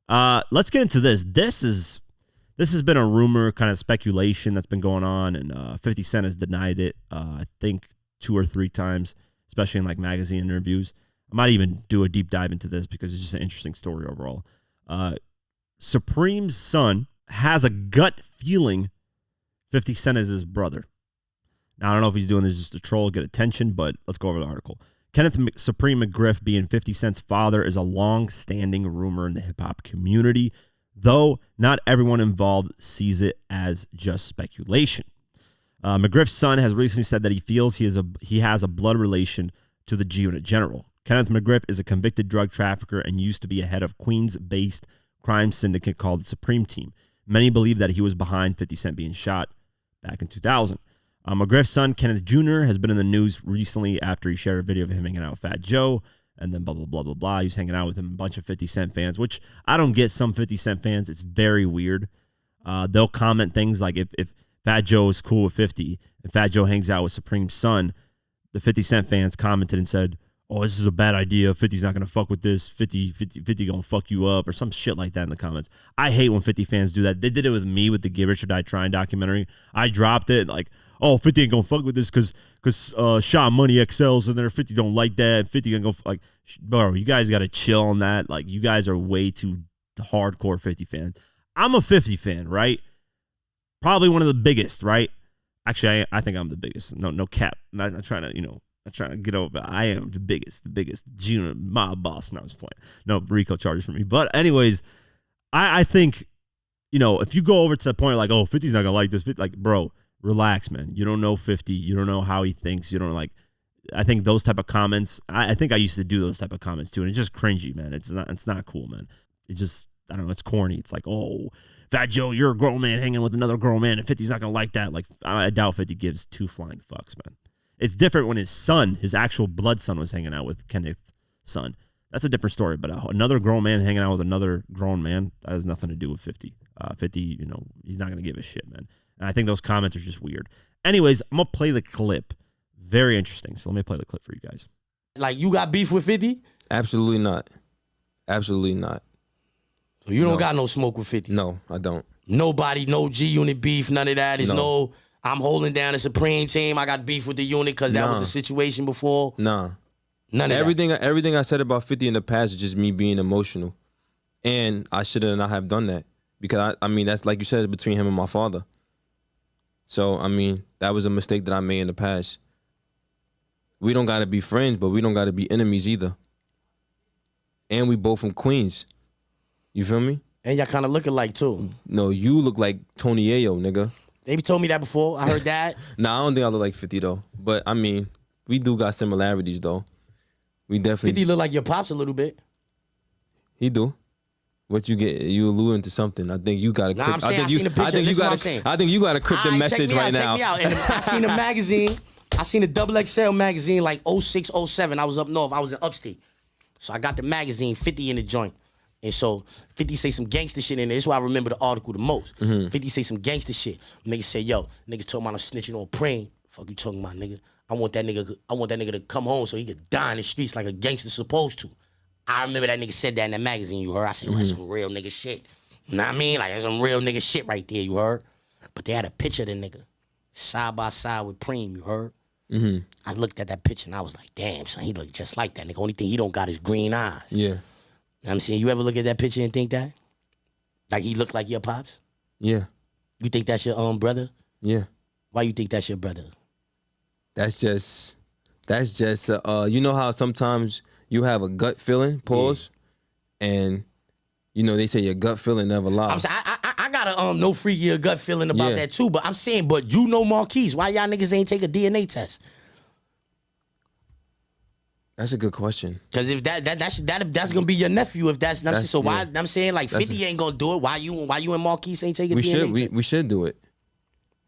Let's get into this. This has been a rumor, kind of speculation that's been going on, and 50 Cent has denied it, I think 2 or 3 times, especially in like magazine interviews. I might even do a deep dive into this because it's just an interesting story overall. Supreme's son has a gut feeling 50 Cent is his brother. Now, I don't know if he's doing this just to troll, get attention, but let's go over the article. Kenneth Supreme McGriff being 50 Cent's father is a long-standing rumor in the hip-hop community, though not everyone involved sees it as just speculation. McGriff's son has recently said that he feels he has a blood relation to the G-Unit General. Kenneth McGriff is a convicted drug trafficker and used to be a head of Queens-based crime syndicate called the Supreme Team. Many believe that he was behind 50 Cent being shot back in 2000. McGriff's son, Kenneth Jr., has been in the news recently after he shared a video of him hanging out with Fat Joe, and then blah, blah, blah, blah, blah. He was hanging out with him, a bunch of 50 Cent fans, which I don't get some 50 Cent fans. It's very weird. They'll comment things like if Fat Joe is cool with 50 and Fat Joe hangs out with Supreme's son, the 50 Cent fans commented and said, oh, this is a bad idea. 50's not going to fuck with this. 50 going to fuck you up or some shit like that in the comments. I hate when 50 fans do that. They did it with me with the Get Rich or Die Trying documentary. I dropped it like, oh, 50 ain't going to fuck with this because Sean Money XL's in there. 50 don't like that. 50 going to go, like, bro, you guys got to chill on that. Like, you guys are way too hardcore 50 fans. I'm a 50 fan, right? Probably one of the biggest, right? Actually, I think I'm the biggest. No cap. I'm not trying to, not trying to get over, but I am the biggest junior mob boss. No, I was playing. No, Rico charges for me. But anyways, I think, if you go over to the point like, oh, 50's not going to like this, 50, like, bro, relax, man. You don't know 50. You don't know how he thinks. You don't like, I think those type of comments, I think I used to do those type of comments too. And it's just cringy, man. It's not cool, man. It's just, I don't know. It's corny. It's like, oh, Fat Joe, you're a grown man hanging with another grown man, and 50's not going to like that. Like, I doubt 50 gives 2 flying fucks, man. It's different when his son, his actual blood son, was hanging out with Kenneth's son. That's a different story. But another grown man hanging out with another grown man, that has nothing to do with 50. 50, he's not going to give a shit, man. And I think those comments are just weird. Anyways, I'm going to play the clip. Very interesting. So let me play the clip for you guys. Like, you got beef with 50? Absolutely not. Absolutely not. So you don't got no smoke with 50? No, I don't. Nobody, no G-Unit beef, none of that. There's no I'm holding down the Supreme Team. I got beef with the unit because that was a situation before. Nah. None of everything I said about 50 in the past is just me being emotional. And I should not have done that. Because, I mean, that's like you said, between him and my father. So, I mean, that was a mistake that I made in the past. We don't got to be friends, but we don't got to be enemies either. And we both from Queens. You feel me? And y'all kind of look alike, too. No, you look like Tony Ayo, nigga. They told me that before. I heard that. Nah, I don't think I look like 50, though. But, I mean, we do got similarities, though. We definitely... 50 look like your pops a little bit. He do. What you get, you alluding to something. I think you got a cryptic. I seen the picture. I think you got a cryptic message right now. Check me out. And I seen a magazine. I seen a XXL magazine like 06, 07. I was up north. I was in upstate. So I got the magazine, 50 in the joint. And so 50 say some gangster shit in there. This is why I remember the article the most. 50 say some gangster shit. Niggas say, yo, niggas talking about I'm snitching on Preem. Fuck you talking about, nigga. I want that nigga to come home so he could die in the streets like a gangster supposed to. I remember that nigga said that in that magazine, you heard? I said, well, that's some real nigga shit. You know what I mean? Like, that's some real nigga shit right there, you heard? But they had a picture of the nigga side by side with Preem, you heard? I looked at that picture and I was like, damn, son, he look just like that nigga. Only thing he don't got is green eyes. Yeah. You know what I'm saying? You ever look at that picture and think that? Like he looked like your pops? Yeah. You think that's your brother? Yeah. Why you think that's your brother? That's just, you know how sometimes you have a gut feeling, and you know they say your gut feeling never lies. I'm saying, I got a no freaky gut feeling about that too, but I'm saying, but you know Marquise, why y'all niggas ain't take a DNA test? That's a good question. Cause if that's gonna be your nephew, if that's so why I'm saying like 50 ain't gonna do it. Why you and Marquise ain't taking DNA test? We should do it.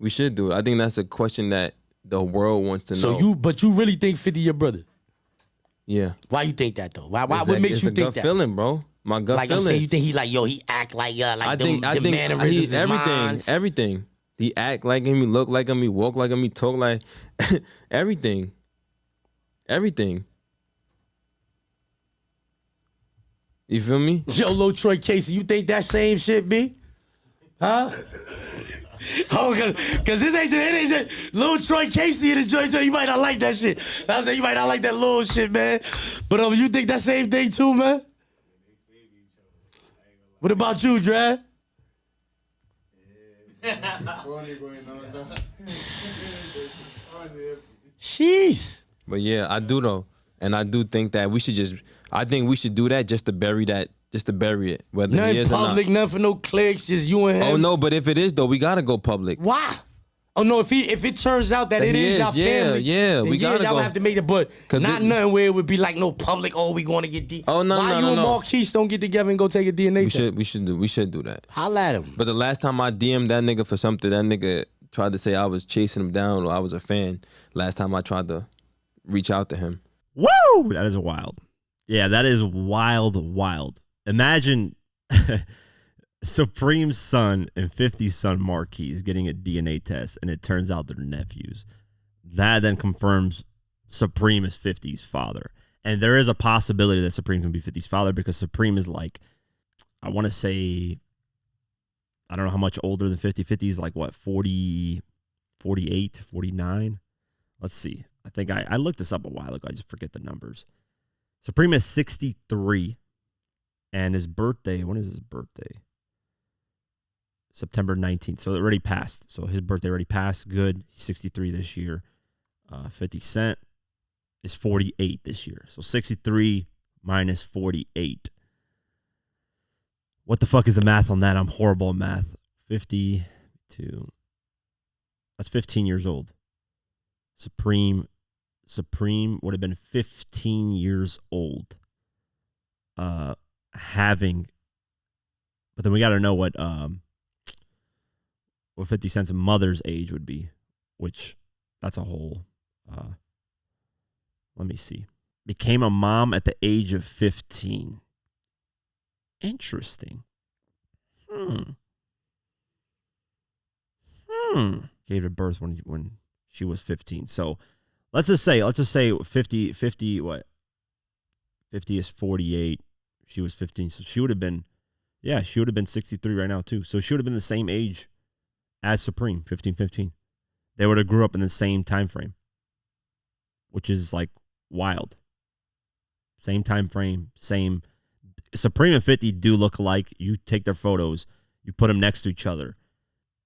We should do it. I think that's a question that the world wants to know. But you really think 50 your brother? Yeah. Why you think that though? Why what makes you think that? It's a gut feeling, bro. My gut like feeling. I'm saying, you think he like, yo, he act like the mannerisms, everything. He act like him, he look like him, he walk like him, he talk like everything. You feel me? Yo, Lil Troy Casey, you think that same shit, B? Huh? Oh, cause this ain't just Lil Troy Casey in the joint. You might not like that shit. I'm saying you might not like that little shit, man. But you think that same thing too, man? What about you, Dre? Jeez. But yeah, I do though, and I do think that we should I think we should do that just to bury it, whether Nothing he is public, or not. nothing for no clicks, just you and him. Oh no, but if it is though, we gotta go public. Why? Oh no, if it turns out that it he is is, y'all yeah, family, yeah, then we gotta y'all go. have to make it, but 'Cause not nothing where it would be like no public. Oh, we going to get D. Oh, no, Why no, you no, and no. Marquise don't get together and go take a DNA test? We should do that. Holla at him. But the last time I DM'd that nigga for something, that nigga tried to say I was chasing him down or I was a fan. Last time I tried to reach out to him. Woo! That is wild. Yeah, that is wild. Imagine Supreme's son and 50's son Marquise getting a DNA test, and it turns out they're nephews. That then confirms Supreme is 50's father. And there is a possibility that Supreme can be 50's father because Supreme is like, I want to say, I don't know how much older than 50. 50 is like, what, 40, 48, 49? Let's see. I think I looked this up a while ago. I just forget the numbers. Supreme is 63. And his birthday, when is his birthday? September 19th. So it already passed. So his birthday already passed. Good. He's 63 this year. 50 Cent is 48 this year. So 63 minus 48. What the fuck is the math on that? I'm horrible at math. 52. That's 15 years old. Supreme would have been 15 years old. But then we got to know what 50 Cent's mother's age would be, which that's a whole, let me see. Became a mom at the age of 15. Interesting. Gave her birth when she was 15. So let's just say 50, what? 50 is 48. She was 15. So she would have been 63 right now too. So she would have been the same age as Supreme, 15. They would have grew up in the same time frame, which is like wild. Same time frame, same. Supreme and 50 do look alike. You take their photos, you put them next to each other.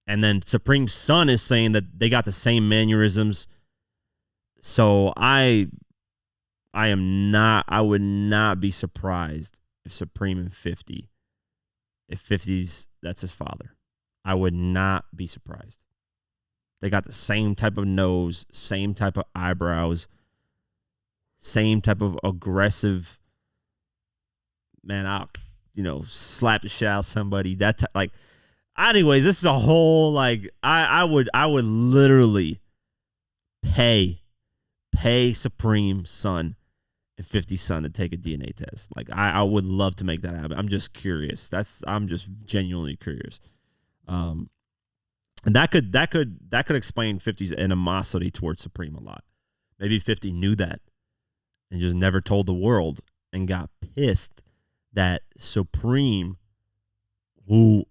And then Supreme's son is saying that they got the same mannerisms. So I would not be surprised if Supreme and 50, if 50's, that's his father. I would not be surprised. They got the same type of nose, same type of eyebrows, same type of aggressive, man, I'll, slap the shit out of somebody. Anyways, this is a whole, like, I would literally pay Supreme's son and 50's son to take a DNA test. Like, I would love to make that happen. I'm just curious. I'm just genuinely curious. And that could explain 50's animosity towards Supreme a lot. Maybe 50 knew that and just never told the world and got pissed that Supreme, who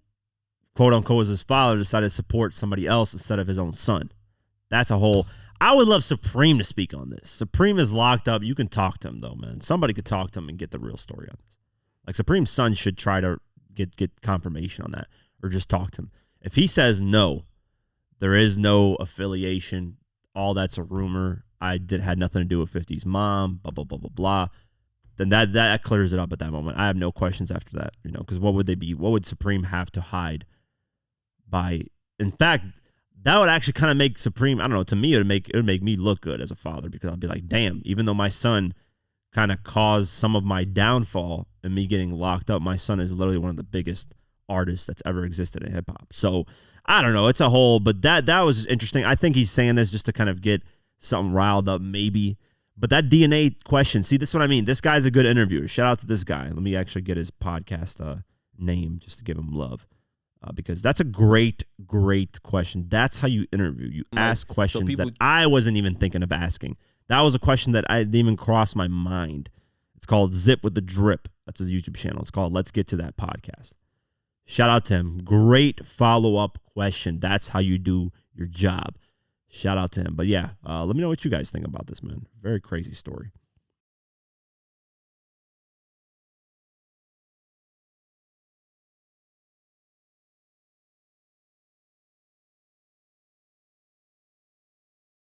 quote unquote was his father, decided to support somebody else instead of his own son. That's a whole. I would love Supreme to speak on this. Supreme is locked up. You can talk to him though, man. Somebody could talk to him and get the real story on this. Like, Supreme's son should try to get confirmation on that, or just talk to him. If he says no, there is no affiliation, all that's a rumor, had nothing to do with 50's mom, blah blah blah blah blah, then that clears it up at that moment. I have no questions after that, because what would Supreme have to hide by? In fact, that would actually kind of make Supreme, I don't know, to me, it would make me look good as a father, because I'll be like, damn, even though my son kind of caused some of my downfall and me getting locked up, my son is literally one of the biggest artists that's ever existed in hip hop. So I don't know, it's a whole, but that was interesting. I think he's saying this just to kind of get something riled up, maybe. But that DNA question, see, this is what I mean. This guy's a good interviewer. Shout out to this guy. Let me actually get his podcast name just to give him love. Because that's a great question. That's how you interview. You ask questions that I wasn't even thinking of asking. That was a question that I didn't even cross my mind. It's called Zip with the Drip. That's his YouTube channel. It's called Let's Get to That Podcast. Shout out to him. Great follow-up question. That's how you do your job. Shout out to him. But yeah, let me know what you guys think about this, man. Very crazy story.